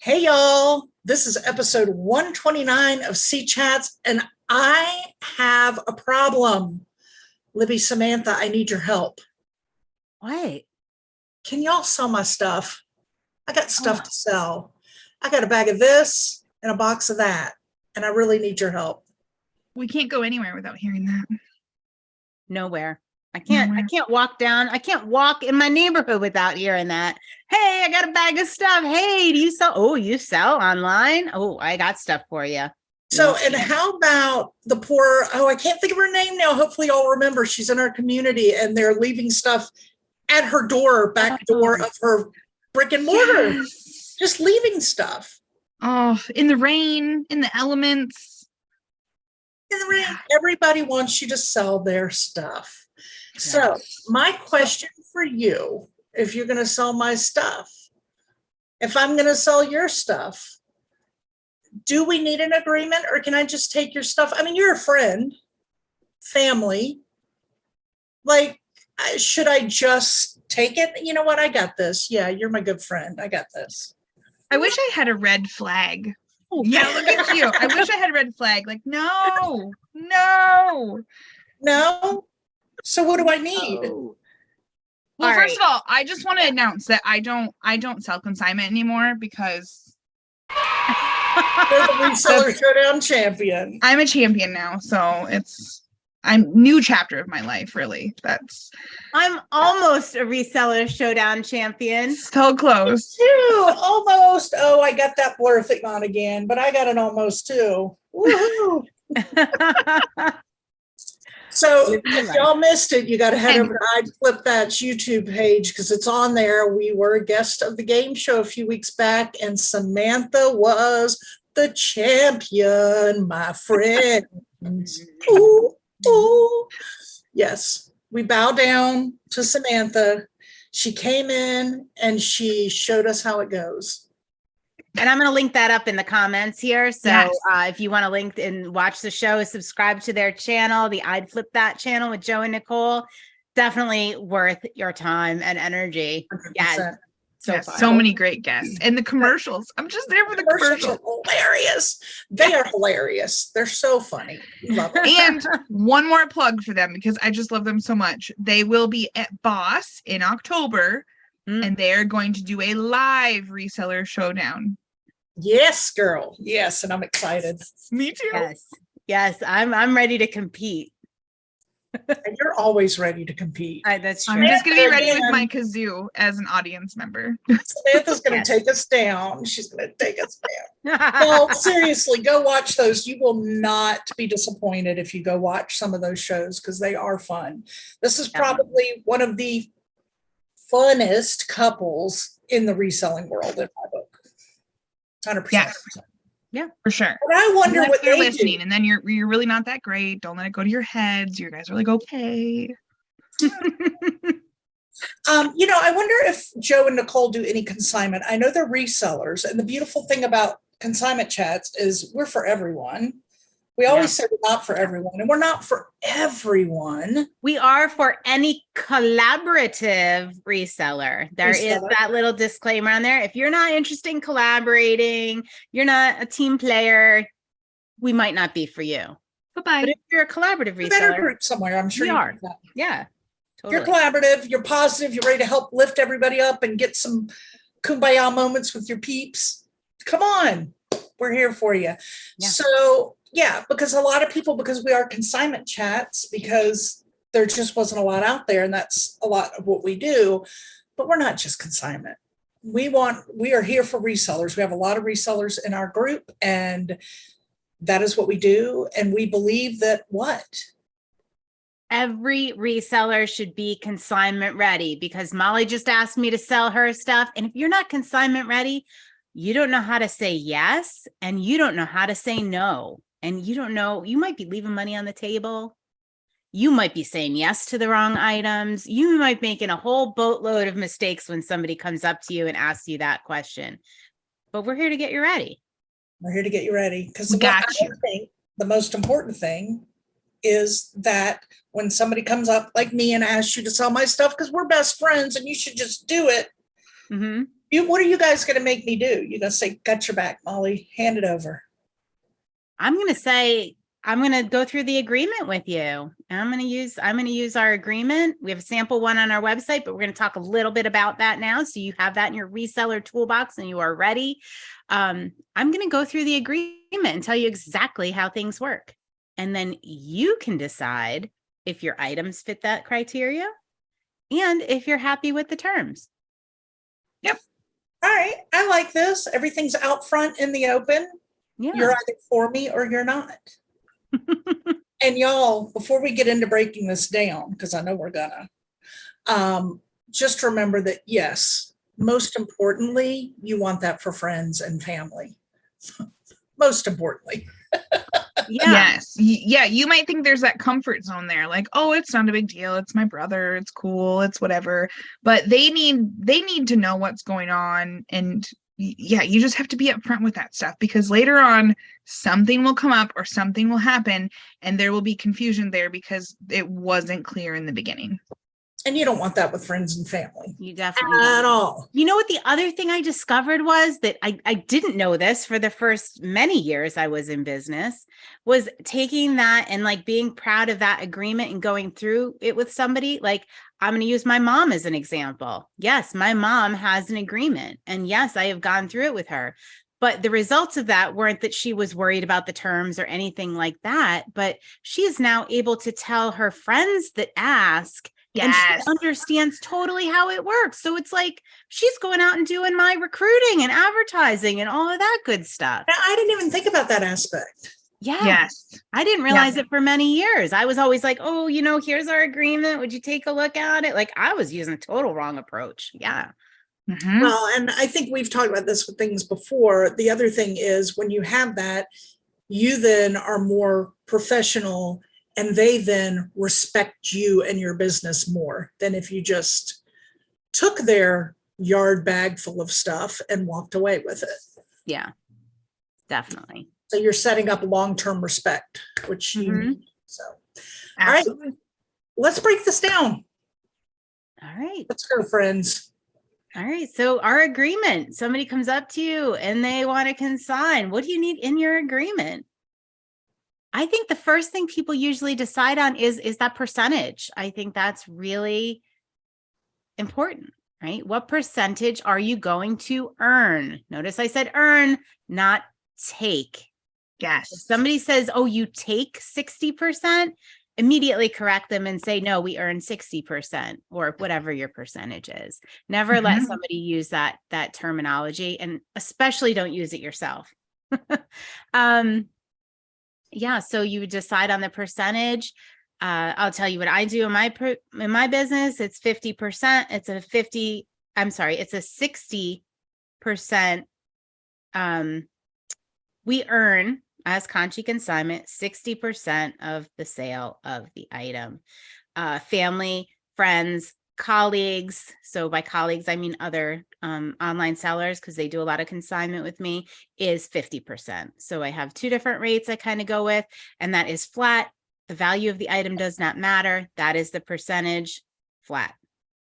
Hey, y'all. This is episode 129 of C Chats, and I have a problem. Libby, Samantha, I need your help. What? Can y'all sell my stuff? I got stuff to sell. I got a bag of this and a box of that, and I really need your help. We can't go anywhere without hearing that. Nowhere. I can't walk down. I can't walk in my neighborhood without hearing that. Hey, I got a bag of stuff. Hey, do you sell? Oh, you sell online? Oh, I got stuff for you. So, and how about the poor, I can't think of her name now. Hopefully y'all remember. She's in our community and they're leaving stuff at her door, back door of her brick and mortar. Yes. Just leaving stuff. Oh, in the rain, in the elements. In the rain. Everybody wants you to sell their stuff. So my question for you, if you're going to sell my stuff, if I'm going to sell your stuff, do we need an agreement or can I just take your stuff? I mean, you're a friend, family. Like, should I just take it? You know what? I got this. Yeah, you're my good friend. I got this. I wish I had a red flag. Yeah, look at you. I wish I had a red flag. Like, no. So what do I need? Well, first of all, I just want to announce that I don't sell consignment anymore because you're the reseller showdown champion. I'm a champion now, so I'm new chapter of my life, really. I'm almost a reseller showdown champion. So close. Too, almost. Oh, I got that blur thing on again, but I got an almost too. Woohoo! So if y'all missed it, you got to head over to I'd Flip That's YouTube page because it's on there. We were a guest of the game show a few weeks back, and Samantha was the champion, my friend. Ooh. Yes, we bow down to Samantha. She came in and she showed us how it goes. And I'm going to link that up in the comments here. So if you want to link and watch the show, subscribe to their channel, the I'd Flip That channel with Joe and Nicole. Definitely worth your time and energy. 100%. Yes. So many great guests. And the commercials. I'm just there for the commercials. Are hilarious. They are hilarious. They're so funny. Love it. And one more plug for them because I just love them so much. They will be at Boss in October. And they're going to do a live reseller showdown. Yes, girl. Yes, and I'm excited. Me too. Yes, I'm ready to compete. And you're always ready to compete. That's true. I'm just going to be ready with my kazoo as an audience member. Samantha's going to take us down. She's going to take us down. No, seriously, go watch those. You will not be disappointed if you go watch some of those shows because they are fun. This is probably one of the funnest couples in the reselling world in my book. 100%. Yes. Yeah, for sure. But I wonder what they're they listening, do. And then you're really not that great. Don't let it go to your heads. You guys are like, okay. I wonder if Joe and Nicole do any consignment. I know they're resellers, and the beautiful thing about Consignment Chats is we're for everyone. We always say we're not for everyone, and we're not for everyone. We are for any collaborative reseller. There is that little disclaimer on there. If you're not interested in collaborating, you're not a team player, we might not be for you. Bye-bye. But if you're a collaborative reseller, better group somewhere, I'm sure you are. Yeah, totally. You're collaborative, you're positive, you're ready to help lift everybody up and get some kumbaya moments with your peeps. Come on, we're here for you. Yeah. So because a lot of people, because we are Consignment Chats, because there just wasn't a lot out there, and that's a lot of what we do, but we're not just consignment. We are here for resellers. We have a lot of resellers in our group, and that is what we do. And we believe that every reseller should be consignment ready, because Molly just asked me to sell her stuff. And if you're not consignment ready, you don't know how to say yes, and you don't know how to say no. And you don't know, you might be leaving money on the table. You might be saying yes to the wrong items. You might be making a whole boatload of mistakes when somebody comes up to you and asks you that question. But we're here to get you ready. We're here to get you ready. Because I think the most important thing is that when somebody comes up like me and asks you to sell my stuff, because we're best friends and you should just do it. What are you guys going to make me do? You're going to say, got your back, Molly, hand it over. I'm going to say, I'm going to go through the agreement with you, and I'm going to use our agreement. We have a sample one on our website, but we're going to talk a little bit about that now. So you have that in your reseller toolbox and you are ready. I'm going to go through the agreement and tell you exactly how things work. And then you can decide if your items fit that criteria and if you're happy with the terms. Yep. All right. I like this. Everything's out front in the open. Yeah. You're either for me or you're not. And y'all, before we get into breaking this down, because I know we're gonna, just remember that, yes, most importantly, you want that for friends and family. Most importantly. Yeah. Yes. Yeah. You might think there's that comfort zone there. Like, oh, it's not a big deal. It's my brother. It's cool. It's whatever. But they need to know what's going on. And yeah, you just have to be upfront with that stuff, because later on something will come up or something will happen and there will be confusion there because it wasn't clear in the beginning. And you don't want that with friends and family. You definitely at don't. all. You know what the other thing I discovered was that I didn't know this for the first many years I was in business, was taking that and like being proud of that agreement and going through it with somebody. Like, I'm going to use my mom as an example. Yes, my mom has an agreement. And yes, I have gone through it with her. But the results of that weren't that she was worried about the terms or anything like that. But she is now able to tell her friends that ask. Yes. And she understands totally how it works. So it's like she's going out and doing my recruiting and advertising and all of that good stuff. I didn't even think about that aspect. Yeah. Yes. I didn't realize it for many years. I was always like, oh, here's our agreement. Would you take a look at it? Like, I was using a total wrong approach. Yeah. Mm-hmm. Well, and I think we've talked about this with things before. The other thing is when you have that, you then are more professional and they then respect you and your business more than if you just took their yard bag full of stuff and walked away with it. Yeah, definitely. So you're setting up long-term respect, which you need. So, Absolutely. all right, let's break this down. All right. Let's go, friends. All right. So our agreement, somebody comes up to you and they want to consign. What do you need in your agreement? I think the first thing people usually decide on is that percentage. I think that's really important, right? What percentage are you going to earn? Notice I said earn, not take. Yes. If somebody says, oh, you take 60%, immediately correct them and say, no, we earn 60% or whatever your percentage is. Never let somebody use that terminology, and especially don't use it yourself. Yeah, so you decide on the percentage. I'll tell you what I do in my business. It's 50%. It's a 60%. We earn as Conchi Consignment 60% of the sale of the item. Family, friends, colleagues. So by colleagues, I mean other online sellers, because they do a lot of consignment with me, is 50%. So I have two different rates I kind of go with, and that is flat. The value of the item does not matter. That is the percentage, flat.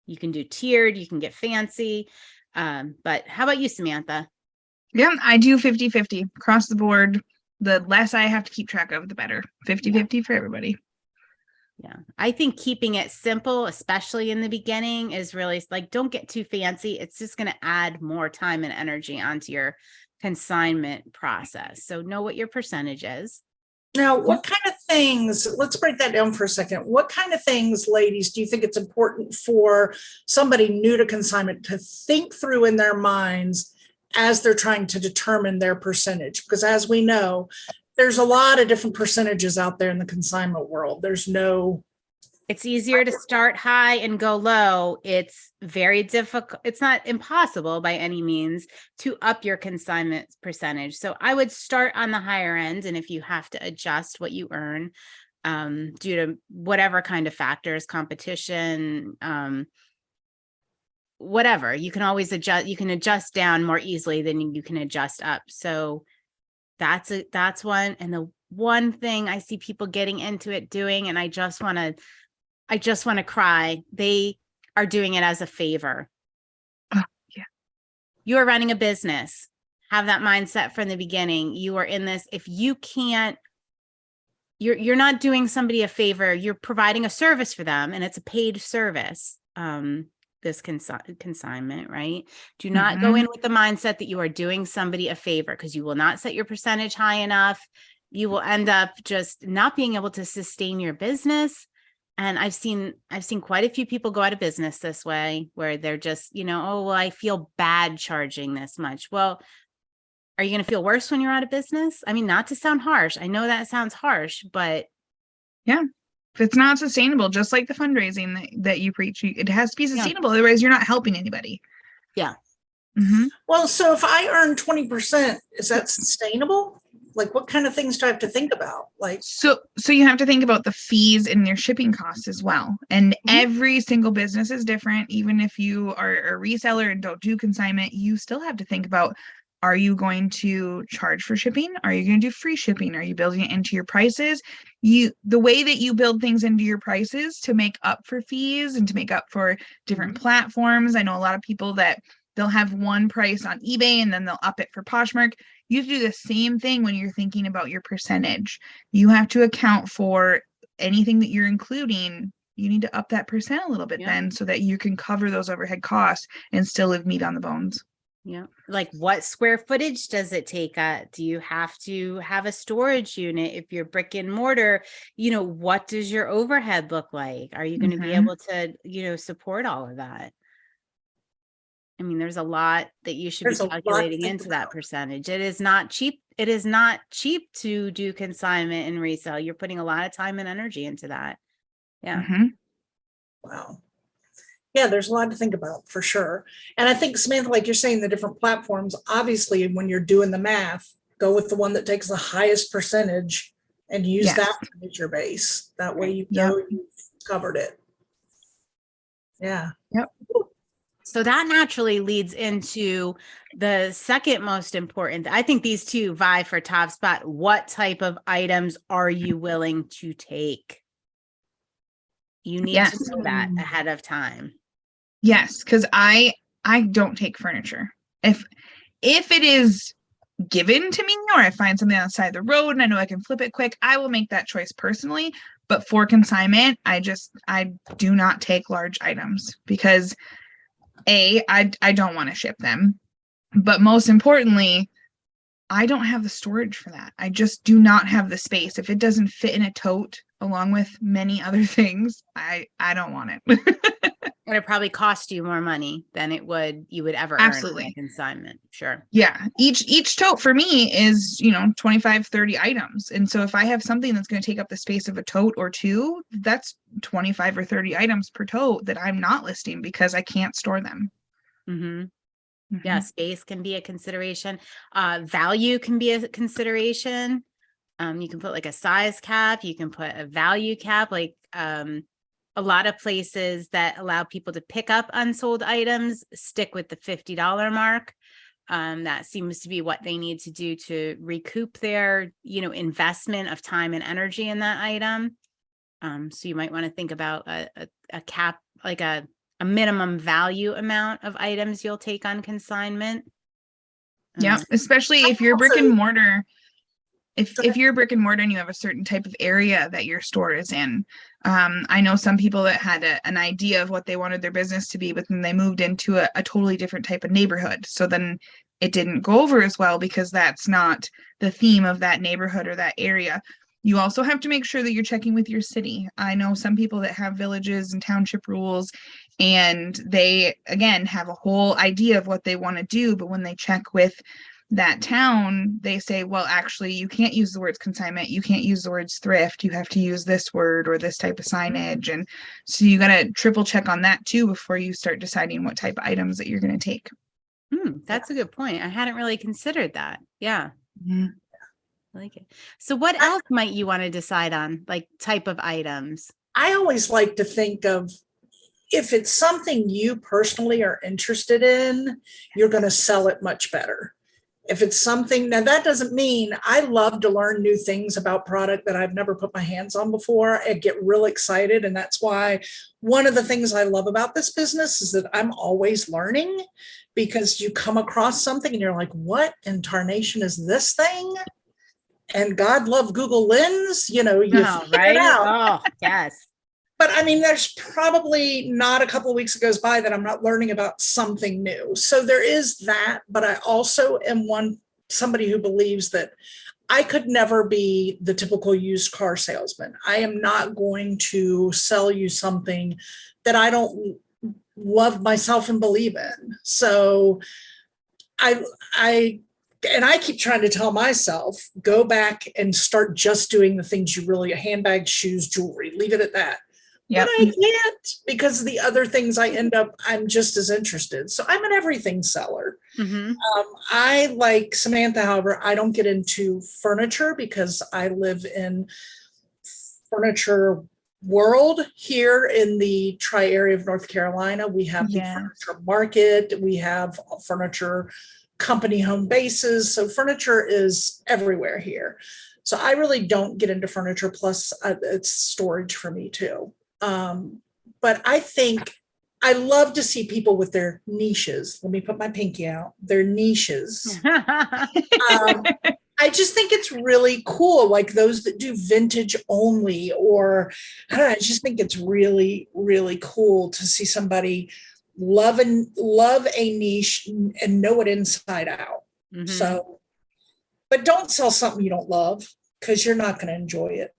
You can do tiered, you can get fancy. But how about you, Samantha? Yeah, I do 50-50 across the board. The less I have to keep track of, the better. 50-50 for everybody. Yeah, I think keeping it simple, especially in the beginning, is really like, don't get too fancy. It's just going to add more time and energy onto your consignment process. So know what your percentage is. Now, what kind of things, let's break that down for a second. What kind of things, ladies, do you think it's important for somebody new to consignment to think through in their minds as they're trying to determine their percentage? Because as we know, there's a lot of different percentages out there in the consignment world. It's easier to start high and go low. It's very difficult. It's not impossible by any means to up your consignment percentage. So I would start on the higher end. And if you have to adjust what you earn due to whatever kind of factors, competition, whatever, you can always adjust. You can adjust down more easily than you can adjust up. So that's one. And the one thing I see people getting into it doing, and I just want to cry. They are doing it as a favor. Oh, yeah. You are running a business. Have that mindset from the beginning. You are in this. If you can't, you're not doing somebody a favor. You're providing a service for them, and it's a paid service. This consignment, right? Do not go in with the mindset that you are doing somebody a favor, because you will not set your percentage high enough. You will end up just not being able to sustain your business. And I've seen quite a few people go out of business this way, where they're just, oh, well, I feel bad charging this much. Well, are you going to feel worse when you're out of business? I mean, not to sound harsh. I know that sounds harsh, but yeah, if it's not sustainable, just like the fundraising that you preach, it has to be sustainable. Otherwise, you're not helping anybody. Yeah. Well, so if I earn 20%, is that sustainable? Like, what kind of things do I have to think about? Like, so you have to think about the fees and your shipping costs as well. And every single business is different. Even if you are a reseller and don't do consignment, you still have to think about, are you going to charge for shipping? Are you going to do free shipping? Are you building it into your prices? The way that you build things into your prices to make up for fees and to make up for different platforms. I know a lot of people that they'll have one price on eBay and then they'll up it for Poshmark. You have to do the same thing when you're thinking about your percentage. You have to account for anything that you're including. You need to up that percent a little bit then, so that you can cover those overhead costs and still leave meat on the bones. Yeah. Like, what square footage does it take? Do you have to have a storage unit? If you're brick and mortar, what does your overhead look like? Are you going to be able to, support all of that? I mean, there's a lot that you should be calculating into that percentage. It is not cheap. It is not cheap to do consignment and resell. You're putting a lot of time and energy into that. Yeah. Wow. Yeah, there's a lot to think about for sure. And I think, Samantha, like you're saying, the different platforms, obviously, when you're doing the math, go with the one that takes the highest percentage and use that as your base. That way you know you've covered it. Yeah. Yep. So that naturally leads into the second most important. I think these two vie for top spot. What type of items are you willing to take? You need to know that ahead of time. Yes, because I don't take furniture. If it is given to me, or I find something on the side of the road and I know I can flip it quick, I will make that choice personally. But for consignment, I do not take large items, because I don't want to ship them. But most importantly, I don't have the storage for that. I just do not have the space. If it doesn't fit in a tote along with many other things, I don't want it. And it probably cost you more money than you would ever earn on a consignment. Sure. Yeah. Each tote for me is, 25, 30 items. And so if I have something that's going to take up the space of a tote or two, that's 25 or 30 items per tote that I'm not listing because I can't store them. Yeah. Space can be a consideration. Value can be a consideration. You can put like a size cap. You can put a value cap, like, a lot of places that allow people to pick up unsold items stick with the $50 mark. That seems to be what they need to do to recoup their, investment of time and energy in that item. So you might want to think about a cap, like a minimum value amount of items you'll take on consignment. Yeah, especially if you're brick and mortar. If you're brick and mortar and you have a certain type of area that your store is in, I know some people that had an idea of what they wanted their business to be, but then they moved into a totally different type of neighborhood. So then it didn't go over as well because that's not the theme of that neighborhood or that area. You also have to make sure that you're checking with your city. I know some people that have villages and township rules, and they, again, have a whole idea of what they want to do, but when they check with that town, they say, well, actually, you can't use the words consignment, you can't use the words thrift, you have to use this word or this type of signage. And so you got to triple check on that too before you start deciding what type of items that you're going to take. That's a good point. I hadn't really considered that. Yeah. I like it. So what else might you want to decide on, like type of items? I always like to think of, if it's something you personally are interested in, you're going to sell it much better. If it's something, now that doesn't mean I love to learn new things about product that I've never put my hands on before. I get real excited. And that's why one of the things I love about this business is that I'm always learning, because you come across something and you're like, what in tarnation is this thing? And God love Google Lens, you figure right? it out. Oh, yes. But I mean, there's probably not a couple of weeks that goes by that I'm not learning about something new. So there is that, but I also am somebody who believes that I could never be the typical used car salesman. I am not going to sell you something that I don't love myself and believe in. So I keep trying to tell myself, go back and start just doing the things you really, handbags, shoes, jewelry, leave it at that. Yep. But I can't, because the other things I'm just as interested. So I'm an everything seller. Mm-hmm. I, like Samantha, however, I don't get into furniture because I live in furniture world here in the tri-area of North Carolina. We have the furniture market. We have furniture company home bases. So furniture is everywhere here. So I really don't get into furniture. Plus it's storage for me too. But I think I love to see people with their niches. Let me put my pinky out. Their niches. I just think it's really cool. Like those that do vintage only, or I don't know, I just think it's really, really cool to see somebody love a niche and know it inside out. Mm-hmm. So, but don't sell something you don't love, because you're not going to enjoy it.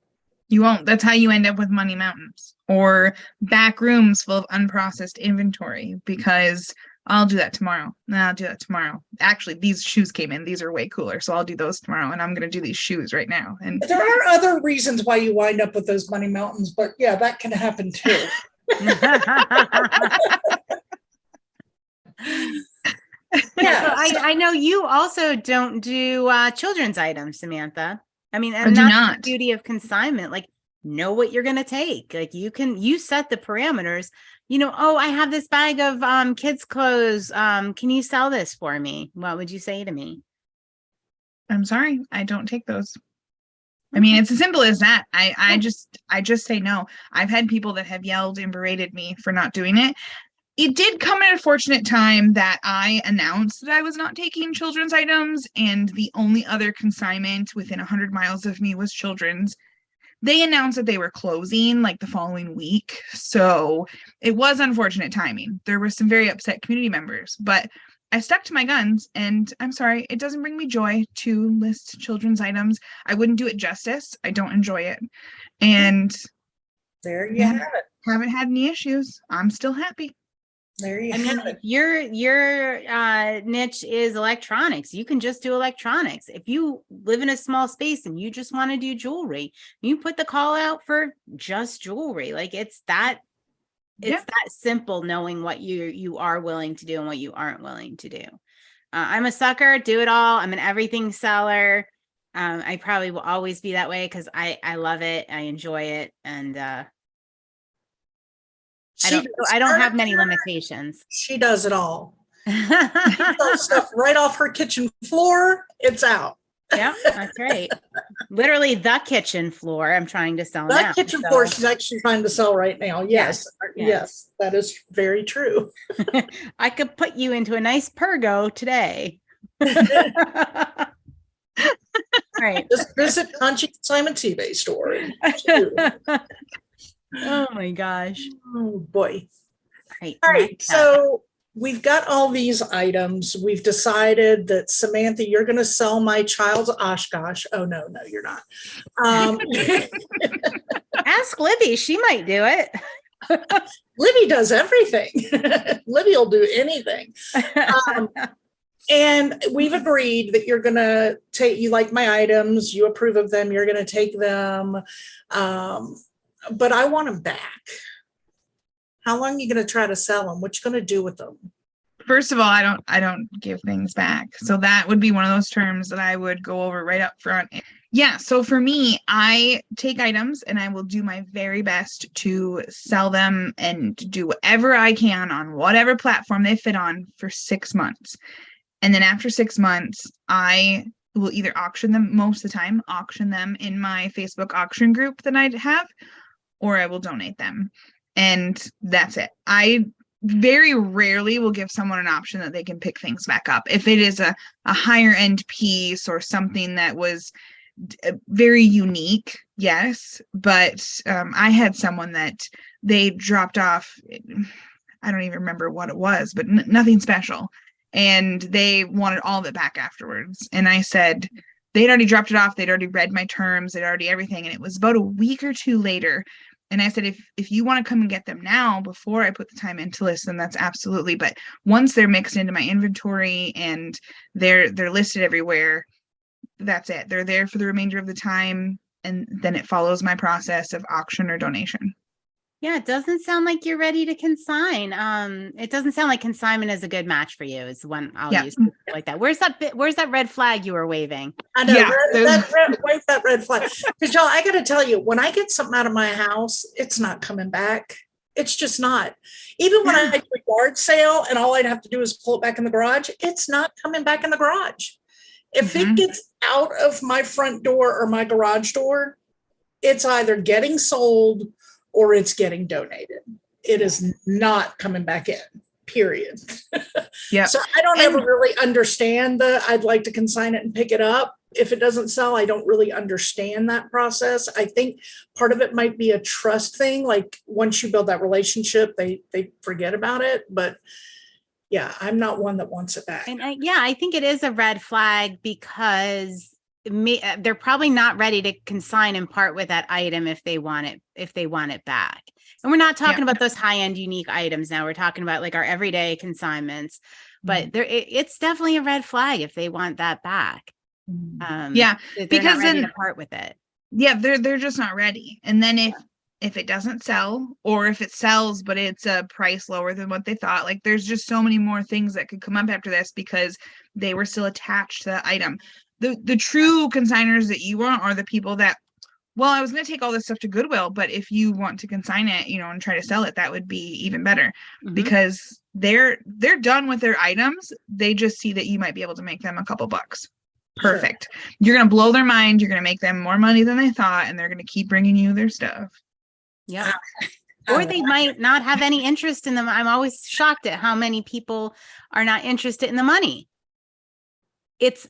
You won't. That's how you end up with money mountains or back rooms full of unprocessed inventory, because I'll do that tomorrow. No, I'll do that tomorrow. Actually, these shoes came in. These are way cooler. So I'll do those tomorrow. And I'm going to do these shoes right now. And there are other reasons why you wind up with those money mountains, but yeah, that can happen too. Yeah, so I know you also don't do children's items, Samantha. I mean, and that's the beauty of consignment. Like, know what you're going to take. Like, you set the parameters. I have this bag of kids' clothes. Can you sell this for me? What would you say to me? I'm sorry, I don't take those. I mean, it's as simple as that. I just say no. I've had people that have yelled and berated me for not doing it. It did come at a fortunate time that I announced that I was not taking children's items, and the only other consignment within 100 miles of me was children's. They announced that they were closing like the following week. So it was unfortunate timing. There were some very upset community members, but I stuck to my guns, and I'm sorry, it doesn't bring me joy to list children's items. I wouldn't do it justice. I don't enjoy it. And there you have it. Haven't had any issues. I'm still happy. There you have it. Your niche is electronics. You can just do electronics. If you live in a small space and you just want to do jewelry, you put the call out for just jewelry. Like it's that simple, knowing what you are willing to do and what you aren't willing to do. I'm a sucker, do it all. I'm an everything seller. I probably will always be that way because I love it. I enjoy it. And I don't have many limitations. She does it all. She sells stuff right off her kitchen floor. It's out. Yeah, that's right. Literally the kitchen floor I'm trying to sell now. That kitchen floor she's actually trying to sell right now. Yes, that is very true. I could put you into a nice pergo today. Right. Just visit Consignment eBay store. Oh my gosh. Oh boy. All right. So we've got all these items. We've decided that Samantha, you're going to sell my child's Oshkosh. Oh no, you're not. Ask Libby. She might do it. Libby does everything. Libby will do anything. And we've agreed that you're going to you like my items, you approve of them, you're going to take them. But I want them back. How long are you going to try to sell them? What you going to do with them? First of all, I don't give things back. So that would be one of those terms that I would go over right up front. Yeah. So for me, I take items and I will do my very best to sell them and do whatever I can on whatever platform they fit on for 6 months. And then after 6 months, I will either auction them, most of the time, auction them in my Facebook auction group that I have, or I will donate them. And that's it. I very rarely will give someone an option that they can pick things back up. If it is a higher end piece or something that was very unique, yes. But I had someone that they dropped off, I don't even remember what it was, but nothing special. And they wanted all of it back afterwards. And I said, they'd already dropped it off. They'd already read my terms. They'd already everything. And it was about a week or two later. And I said, if you want to come and get them now before I put the time in to list them, that's absolutely. But once they're mixed into my inventory and they're listed everywhere, that's it. They're there for the remainder of the time. And then it follows my process of auction or donation. Yeah, it doesn't sound like you're ready to consign. It doesn't sound like consignment is a good match for you. Is one I'll use like that. Where's that red flag you were waving? I know, wave that red flag. Because y'all, I got to tell you, when I get something out of my house, it's not coming back. It's just not. Even when I do a yard sale and all I'd have to do is pull it back in the garage, it's not coming back in the garage. If it gets out of my front door or my garage door, it's either getting sold or it's getting donated. It is not coming back in, period. Yeah. So I don't ever really understand I'd like to consign it and pick it up. If it doesn't sell, I don't really understand that process. I think part of it might be a trust thing. Like once you build that relationship, they forget about it. But yeah, I'm not one that wants it back. And I think it is a red flag because they're probably not ready to consign and part with that item if they want it back. And we're not talking about those high-end unique items now. We're talking about like our everyday consignments, but it's definitely a red flag if they want that back. Because then to part with it. Yeah, they're just not ready. And then if it doesn't sell, or if it sells but it's a price lower than what they thought, like there's just so many more things that could come up after this because they were still attached to the item. The true consigners that you want are the people that, well, I was going to take all this stuff to Goodwill, but if you want to consign it, and try to sell it, that would be even better because they're done with their items. They just see that you might be able to make them a couple bucks. Perfect. Sure. You're going to blow their mind. You're going to make them more money than they thought, and they're going to keep bringing you their stuff. Yeah. Or they might not have any interest in them. I'm always shocked at how many people are not interested in the money.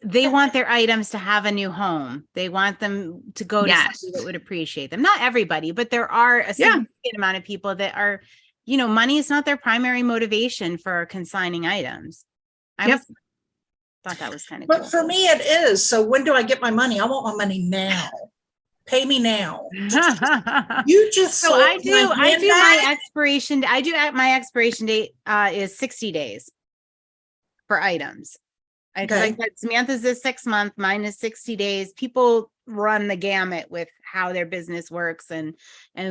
They want their items to have a new home. They want them to go to somebody that would appreciate them. Not everybody, but there are a significant amount of people that are, money is not their primary motivation for consigning items. I thought that was kind of cool. But for me, it is. So when do I get my money? I want my money now. Pay me now. You just so I do my expiration. My expiration date is 60 days for items. Because I said Samantha's is 6 months, mine is 60 days. People run the gamut with how their business works and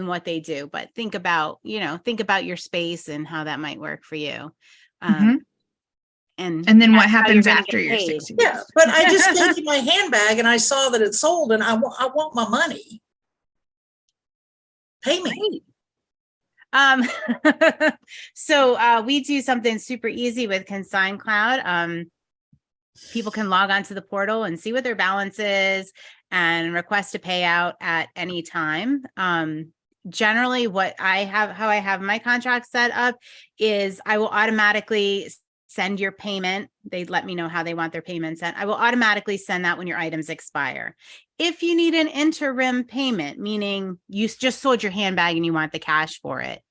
what they do. But think about your space and how that might work for you. And then what happens after your 60 days? Yeah, but I just gave you my handbag and I saw that it sold and I want my money. Pay me. So we do something super easy with Consign Cloud. People can log onto the portal and see what their balance is and request a payout at any time. Generally, how I have my contract set up is I will automatically send your payment. They let me know how they want their payment sent. I will automatically send that when your items expire. If you need an interim payment, meaning you just sold your handbag and you want the cash for it,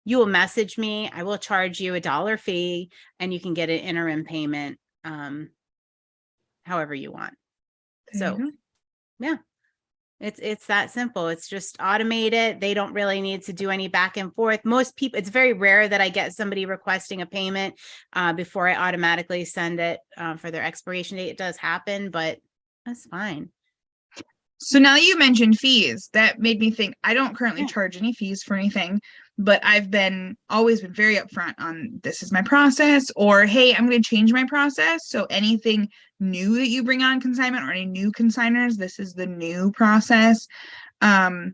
you will message me. I will charge you $1 fee and you can get an interim payment however you want. It's that simple. It's just automated. They don't really need to do any back and forth. Most people, it's very rare that I get somebody requesting a payment before I automatically send it for their expiration date. It does happen, but that's fine. So now you mentioned fees. That made me think I don't currently charge any fees for anything, but I've always been very upfront on this is my process, or hey, I'm going to change my process. So anything new that you bring on consignment or any new consigners, this is the new process. So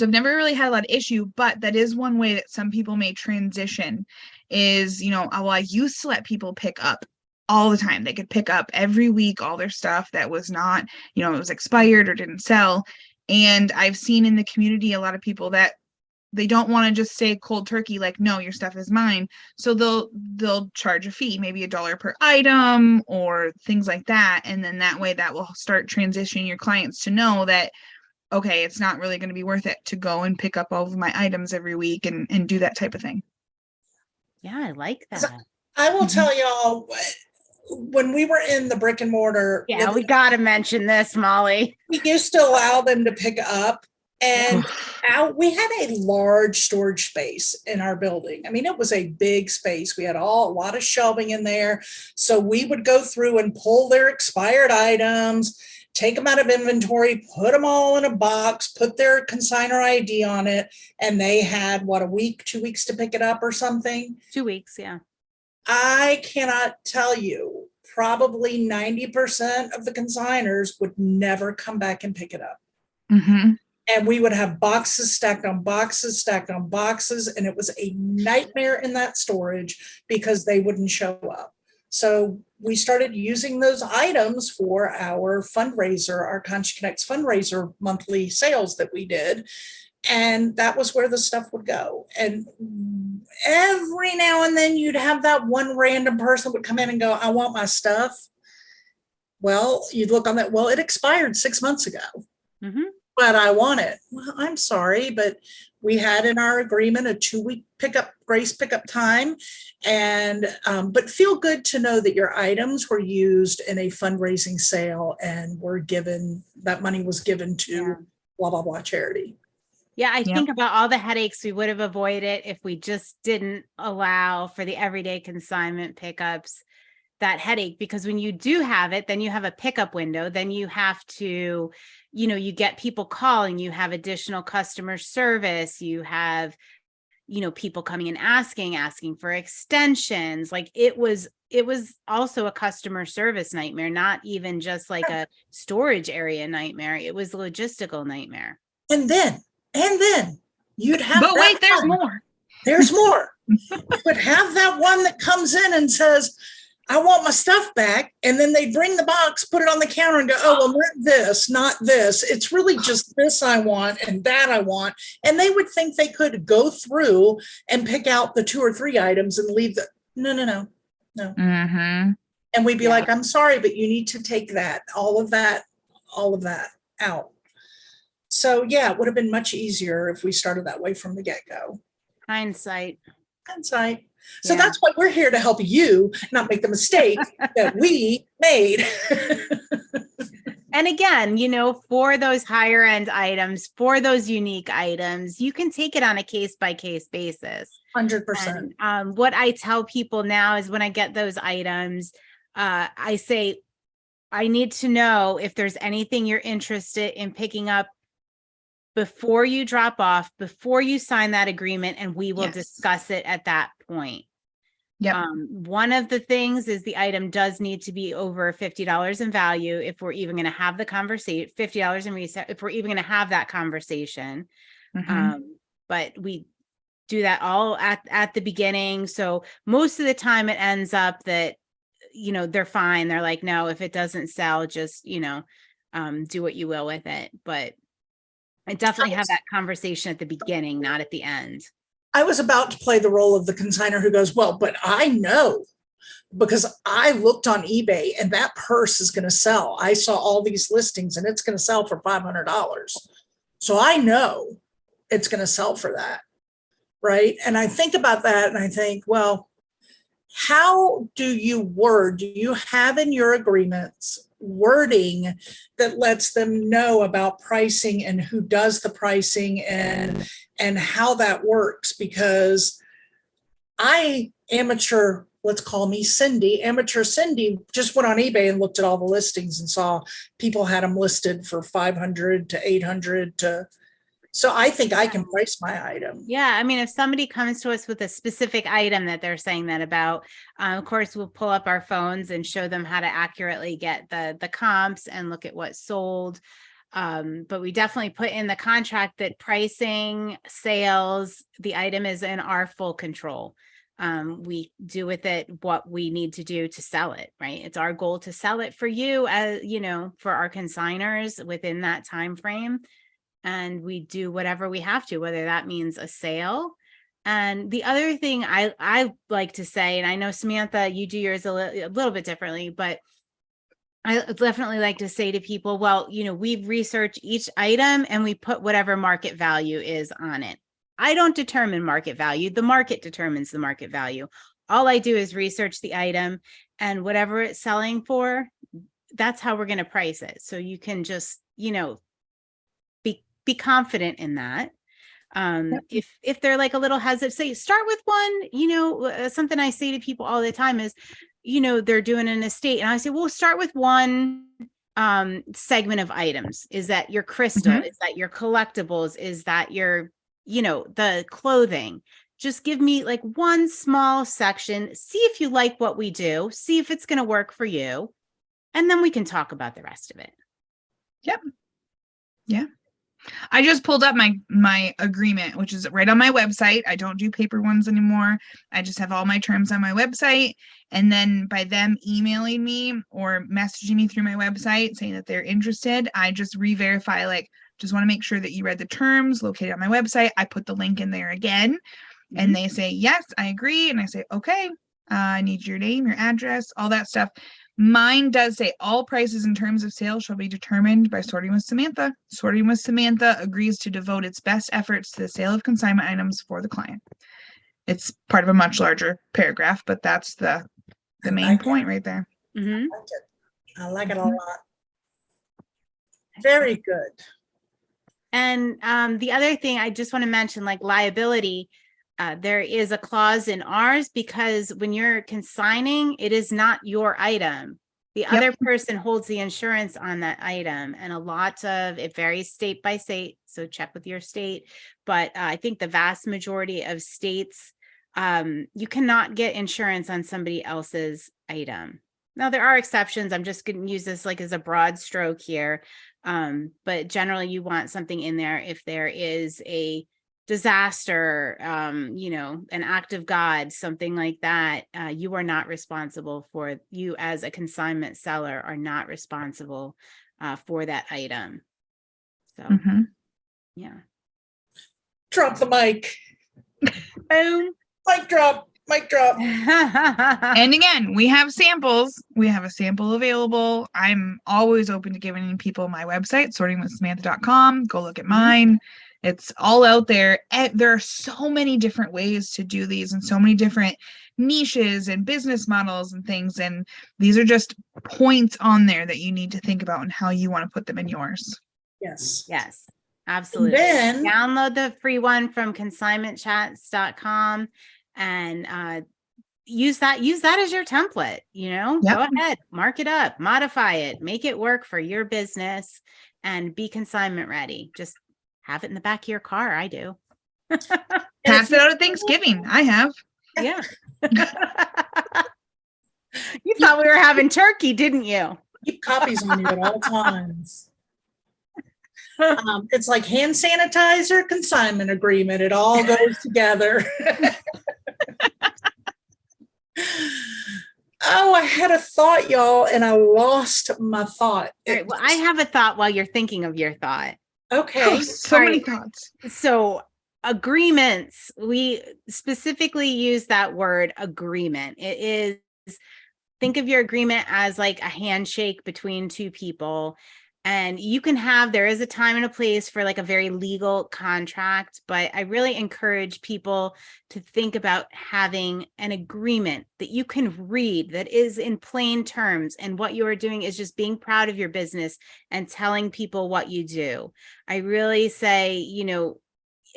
I've never really had a lot of issue, but that is one way that some people may transition is, I used to let people pick up all the time. They could pick up every week all their stuff that was not, it was expired or didn't sell. And I've seen in the community a lot of people that they don't want to just say cold turkey, like, no, your stuff is mine. So they'll charge a fee, maybe $1 per item or things like that. And then that way that will start transitioning your clients to know that, okay, it's not really going to be worth it to go and pick up all of my items every week and do that type of thing. Yeah, I like that. I will tell y'all, when we were in the brick and mortar, Yeah, we got to mention this, Molly. we used to allow them to pick up, and we had a large storage space in our building. I mean, it was a big space. We had a lot of shelving in there. So we would go through and pull their expired items, take them out of inventory, put them all in a box, put their consignor ID on it. And they had, a week, 2 weeks to pick it up or something? 2 weeks, yeah. I cannot tell you, probably 90% of the consigners would never come back and pick it up. Mm-hmm. And we would have boxes stacked on boxes, stacked on boxes. And it was a nightmare in that storage because they wouldn't show up. So we started using those items for our fundraiser, our Conchi Connects fundraiser monthly sales that we did. And that was where the stuff would go. And every now and then you'd have that one random person would come in and go, I want my stuff. Well, you'd look on that. Well, it expired 6 months ago, but I want it. Well, I'm sorry, but we had in our agreement a 2-week grace pickup time. And, but feel good to know that your items were used in a fundraising sale and that money was given to blah, blah, blah charity. Yeah, I think about all the headaches we would have avoided if we just didn't allow for the everyday consignment pickups, that headache. Because when you do have it, then you have a pickup window, then you have to, you get people calling, you have additional customer service, you have, people coming and asking for extensions. Like it was also a customer service nightmare, not even just like a storage area nightmare. It was a logistical nightmare. And then you'd have. But wait, there's more. There's more. But have that one that comes in and says, I want my stuff back. And then they bring the box, put it on the counter and go, oh, well, not this. It's really just this I want and that I want. And they would think they could go through and pick out the 2 or 3 items and leave no. Mm-hmm. And we'd be like, I'm sorry, but you need to take all of that out. So yeah, it would have been much easier if we started that way from the get-go. Hindsight. So that's why we're here to help you not make the mistake that we made. And again, for those higher end items, for those unique items, you can take it on a case by case basis. 100%. And, what I tell people now is when I get those items, I say, I need to know if there's anything you're interested in picking up before you drop off, before you sign that agreement, and we will discuss it at that point. One of the things is the item does need to be over $50 in value if we're even going to have the conversation, $50 in resale, if we're even going to have that conversation. But we do that all at the beginning. So most of the time it ends up that, they're fine. They're like, no, if it doesn't sell, just, do what you will with it. But I definitely have that conversation at the beginning, not at the end. I was about to play the role of the consignor who goes, well, but I know because I looked on eBay and that purse is going to sell. I saw all these listings and it's going to sell for $500. So I know it's going to sell for that. Right. And I think about that and I think, well, how do you have in your agreements wording that lets them know about pricing and who does the pricing and how that works? Because let's call me Cindy, amateur Cindy, just went on eBay and looked at all the listings and saw people had them listed for 500 to 800 to. So I think I can price my item. Yeah. I mean, if somebody comes to us with a specific item that they're saying that about, of course, we'll pull up our phones and show them how to accurately get the comps and look at what's sold. But we definitely put in the contract that pricing, sales, the item is in our full control. We do with it what we need to do to sell it, right? It's our goal to sell it for you, as you know, for our consigners within that time frame. And we do whatever we have to, whether that means a sale. And the other thing I like to say, and I know Samantha, you do yours a little bit differently, but I definitely like to say to people, well, you know, we've researched each item and we put whatever market value is on it. I don't determine market value. The market determines the market value. All I do is research the item, and whatever it's selling for, that's how we're going to price it. So you can just, you know, be confident in that. If they're like a little hesitant, say start with one, you know, something I say to people all the time is, you know, they're doing an estate and I say, well, start with one segment of items. Is that your crystal? Mhm. Is that your collectibles? Is that your, you know, the clothing? Just give me like one small section, see if you like what we do, see if it's going to work for you, and then we can talk about the rest of it. Yep. Yeah. I just pulled up my agreement, which is right on my website. I don't do paper ones anymore. I just have all my terms on my website. And then by them emailing me or messaging me through my website saying that they're interested, I just re-verify, like, just want to make sure that you read the terms located on my website. I put the link in there again and they say, yes, I agree. And I say, okay, I need your name, your address, all that stuff. Mine does say all prices and terms of sale shall be determined by Sorting with Samantha. Sorting with Samantha agrees to devote its best efforts to the sale of consignment items for the client. It's part of a much larger paragraph, but that's the main point right there. Mm-hmm. I like it a lot. Very good. And the other thing I just want to mention, like liability, there is a clause in ours because when you're consigning, it is not your item. The other person holds the insurance on that item. And a lot of it varies state by state. So check with your state. But I think the vast majority of states, you cannot get insurance on somebody else's item. Now, there are exceptions. I'm just going to use this like as a broad stroke here. But generally, you want something in there if there is a disaster, you know, an act of God, something like that. You are not responsible for, you as a consignment seller are not responsible for that item. So, yeah. Drop the mic. Boom. Mic drop. Mic drop. And again, we have samples. We have a sample available. I'm always open to giving people my website, sortingwithsamantha.com. Go look at mine. It's all out there. And there are so many different ways to do these and so many different niches and business models and things. And these are just points on there that you need to think about and how you want to put them in yours. Yes. Yes, absolutely. And then download the free one from consignmentchats.com and use that as your template, you know. Go ahead, mark it up, modify it, make it work for your business, and be consignment ready. Just have it in the back of your car. I do. Pass it out at Thanksgiving. I have. Yeah. You thought we were having turkey, didn't you? keep copies on you at all times. It's like hand sanitizer, consignment agreement. It all goes together. Oh, I had a thought, y'all, and I lost my thought. All right, well, I have a thought while you're thinking of your thought. Okay. Oh, so many thoughts. So agreements, we specifically use that word agreement. It is, think of your agreement as like a handshake between two people. And you can have, there is a time and a place for like a very legal contract, but I really encourage people to think about having an agreement that you can read that is in plain terms. And what you are doing is just being proud of your business and telling people what you do. I really say, you know,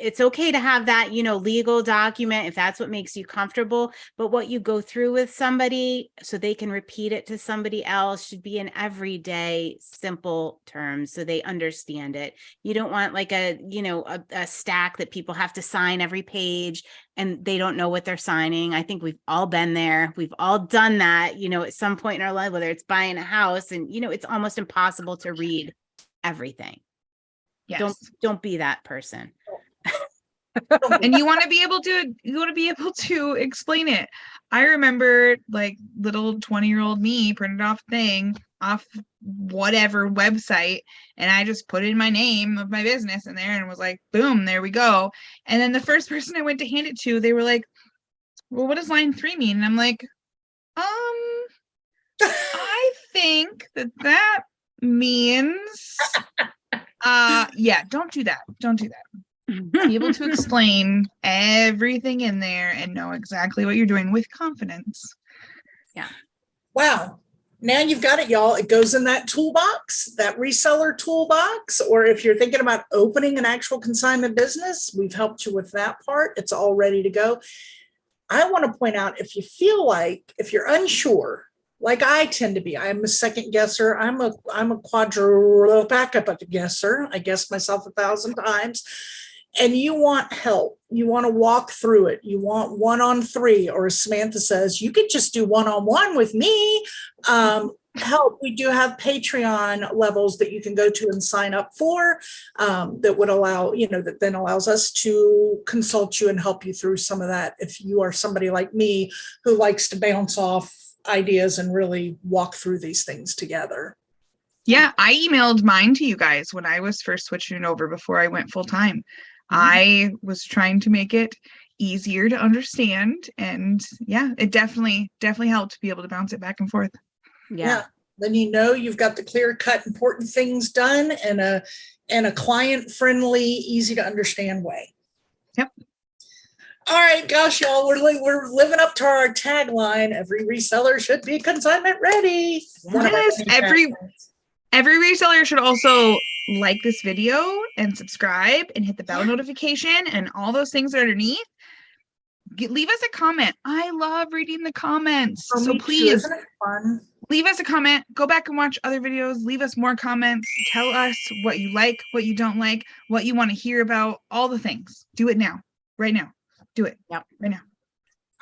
it's okay to have that, you know, legal document if that's what makes you comfortable, but what you go through with somebody so they can repeat it to somebody else should be in everyday simple terms so they understand it. You don't want like a, you know, a stack that people have to sign every page and they don't know what they're signing. I think we've all been there. We've all done that, you know, at some point in our life, whether it's buying a house and, you know, it's almost impossible to read everything. Yes. Don't be that person. And you want to be able to explain it. I remember like little 20-year-old me printed off a thing off whatever website, and I just put in my name of my business in there and was like, boom, there we go. And then the first person I went to hand it to, they were like, well, what does line 3 mean? And I'm like, I think that means yeah, don't do that. Be able to explain everything in there and know exactly what you're doing with confidence. Yeah. Wow. Now you've got it, y'all. It goes in that toolbox, that reseller toolbox, or if you're thinking about opening an actual consignment business, we've helped you with that part. It's all ready to go. I want to point out, if you feel like, if you're unsure, like I tend to be, I'm a second guesser. I'm a backup guesser. I guess myself 1,000 times. And you want help. You want to walk through it. You want 1-on-3, or as Samantha says, you could just do 1-on-1 with me. Help. We do have Patreon levels that you can go to and sign up for, that would allow, that then allows us to consult you and help you through some of that. If you are somebody like me who likes to bounce off ideas and really walk through these things together. Yeah, I emailed mine to you guys when I was first switching over before I went full time. I was trying to make it easier to understand, and yeah, it definitely helped to be able to bounce it back and forth. Yeah. Then you've got the clear-cut important things done in a client-friendly, easy to understand way. Yep. All right, gosh, y'all, we're living up to our tagline. Every reseller should be consignment ready. Yes, every reseller should also like this video and subscribe and hit the bell notification and all those things underneath. Leave us a comment. I love reading the comments. So please, isn't it fun? Leave us a comment. Go back and watch other videos. Leave us more comments. Tell us what you like, what you don't like, what you want to hear about, all the things. Do it now, right now. Do it. Yep. Right now.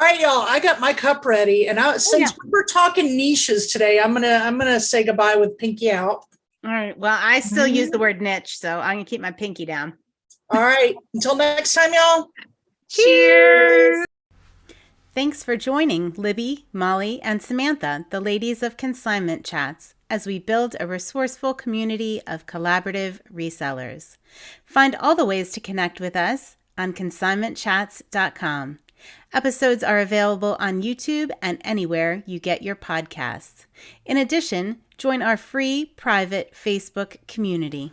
All right, y'all. I got my cup ready, and since we're talking niches today, I'm gonna say goodbye with pinky out. All right. Well, I still use the word niche, so I'm gonna keep my pinky down. All right. Until next time, y'all. Cheers. Thanks for joining Libby, Molly, and Samantha, the ladies of Consignment Chats, as we build a resourceful community of collaborative resellers. Find all the ways to connect with us on consignmentchats.com. Episodes are available on YouTube and anywhere you get your podcasts. In addition, join our free private Facebook community.